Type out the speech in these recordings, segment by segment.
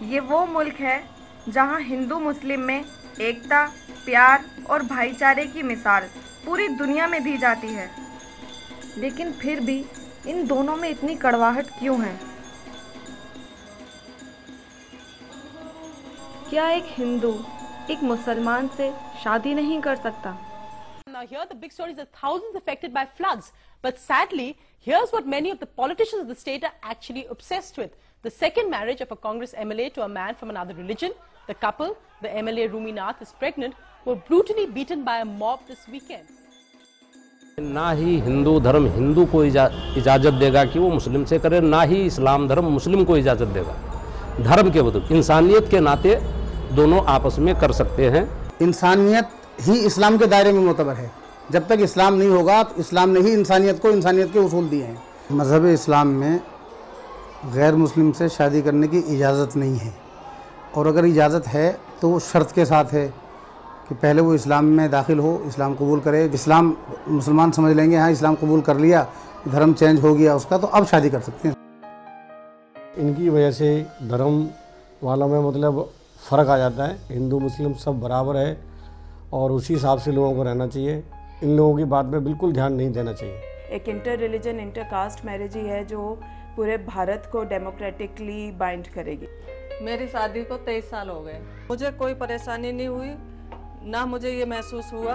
ये वो मुल्क है जहां हिंदू मुस्लिम में एकता, प्यार और भाईचारे की मिसाल पूरी दुनिया में दी जाती है। लेकिन फिर भी इन दोनों में इतनी कड़वाहट क्यों है? क्या एक हिंदू एक मुसलमान से शादी नहीं कर सकता? Now here the big story is that thousands affected by floods. But sadly, here's what many of the politicians of the state are actually obsessed with. The second marriage of a Congress MLA to a man from another religion. The couple, the MLA Rumi Nath is pregnant, were brutally beaten by a mob this weekend. ना ही हिंदू धर्म हिंदू को इजाज़त देगा कि वो मुस्लिम से करे, ना ही इस्लाम धर्म मुस्लिम को इजाज़त देगा। धर्म के बदले इंसानियत के नाते दोनों आपस में कर सकते हैं। इंसानियत ही इस्लाम के दायरे में मोतबर है। जब तक इस्लाम नहीं होगा तो इस्लाम ने ही इंसानियत को इंसानियत के उसूल दिए हैं। मज़हब इस्लाम में गैर मुस्लिम से शादी करने की इजाज़त नहीं है, और अगर इजाज़त है तो वो शर्त के साथ है कि पहले वो इस्लाम में दाखिल हो, इस्लाम कबूल करे। इस्लाम मुसलमान समझ लेंगे हाँ इस्लाम कबूल कर लिया, धर्म चेंज हो गया उसका, तो अब शादी कर सकते हैं। इनकी वजह से धर्म वालों में मतलब फ़र्क आ जाता है। हिंदू मुस्लिम सब बराबर है और उसी हिसाब से लोगों को रहना चाहिए। इन लोगों की बात पे बिल्कुल ध्यान नहीं देना चाहिए। एक inter religion inter caste marriage ही है जो पूरे भारत को डेमोक्रेटिकली बाइंड करेगी। मेरी शादी को 23 साल हो गए, मुझे कोई परेशानी नहीं हुई, ना मुझे ये महसूस हुआ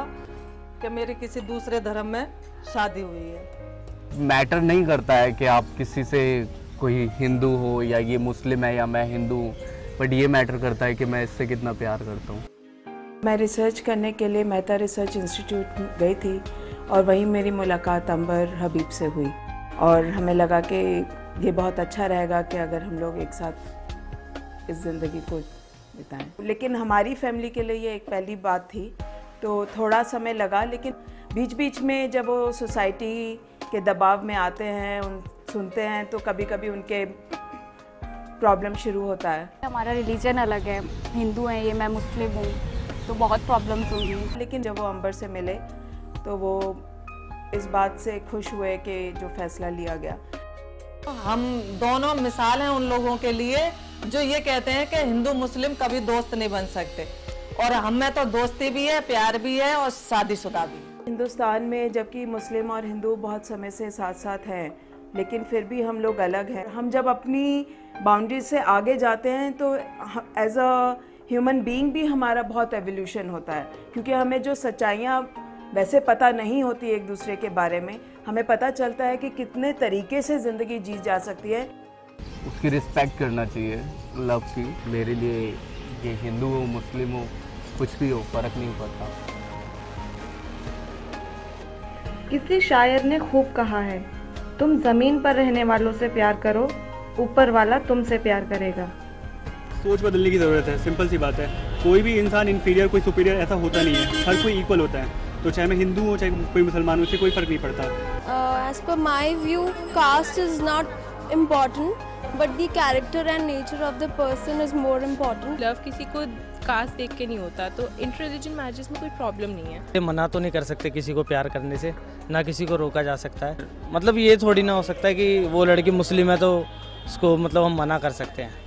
कि मेरी किसी दूसरे धर्म में शादी हुई है। मैटर नहीं करता है कि आप किसी से कोई हिंदू हो या ये मुस्लिम है या मैं हिंदू हूँ, बट ये मैटर करता है कि मैं इससे कितना प्यार करता हूँ। मैं रिसर्च करने के लिए मेहता रिसर्च इंस्टीट्यूट गई थी और वहीं मेरी मुलाकात अंबर हबीब से हुई और हमें लगा कि ये बहुत अच्छा रहेगा कि अगर हम लोग एक साथ इस ज़िंदगी को बिताएं। लेकिन हमारी फैमिली के लिए ये एक पहली बात थी, तो थोड़ा समय लगा, लेकिन बीच बीच में जब वो सोसाइटी के दबाव में आते हैं, सुनते हैं, तो कभी कभी उनके प्रॉब्लम शुरू होता है। हमारा रिलीजन अलग है, हिंदू हैं ये, मैं मुस्लिम हूँ, तो बहुत प्रॉब्लम्स होंगी। लेकिन जब वो अंबर से मिले तो वो इस बात से खुश हुए कि जो फैसला लिया गया। हम दोनों मिसाल हैं उन लोगों के लिए जो ये कहते हैं कि हिंदू मुस्लिम कभी दोस्त नहीं बन सकते, और हम में तो दोस्ती भी है, प्यार भी है और शादीशुदा भी। हिंदुस्तान में जबकि मुस्लिम और हिंदू बहुत समय से साथ साथ हैं, लेकिन फिर भी हम लोग अलग हैं। हम जब अपनी बाउंड्री से आगे जाते हैं तो एज अ ह्यूमन बीइंग भी हमारा बहुत एवोल्यूशन होता है, क्योंकि हमें जो सच्चाइयाँ वैसे पता नहीं होती एक दूसरे के बारे में, हमें पता चलता है कि कितने तरीके से ज़िंदगी जी जा सकती है। उसकी रिस्पेक्ट करना चाहिए, लव की। मेरे लिए ये हिंदू हो मुस्लिम हो कुछ भी हो फर्क नहीं पड़ता। किसी शायर ने खूब कहा है, तुम जमीन पर रहने वालों से प्यार करो, ऊपर वाला तुमसे प्यार करेगा। सोच बदलने की ज़रूरत है, सिंपल सी बात है। कोई भी इंसान इन्फीरियर कोई सुपीरियर ऐसा होता नहीं है, हर कोई इक्वल होता है। तो चाहे मैं हिंदू हूँ चाहे कोई मुसलमान हो, उससे कोई फ़र्क नहीं पड़ता। As per my view, caste is not important, but the character and nature of the person is more important. Love किसी को कास्ट देख के नहीं होता, तो इंटर रिलीजन मैरिजेस में कोई प्रॉब्लम नहीं है। मना तो नहीं कर सकते किसी को प्यार करने से, ना किसी को रोका जा सकता है। मतलब ये थोड़ी ना हो सकता है कि वो लड़की मुस्लिम है तो उसको मतलब हम मना कर सकते हैं।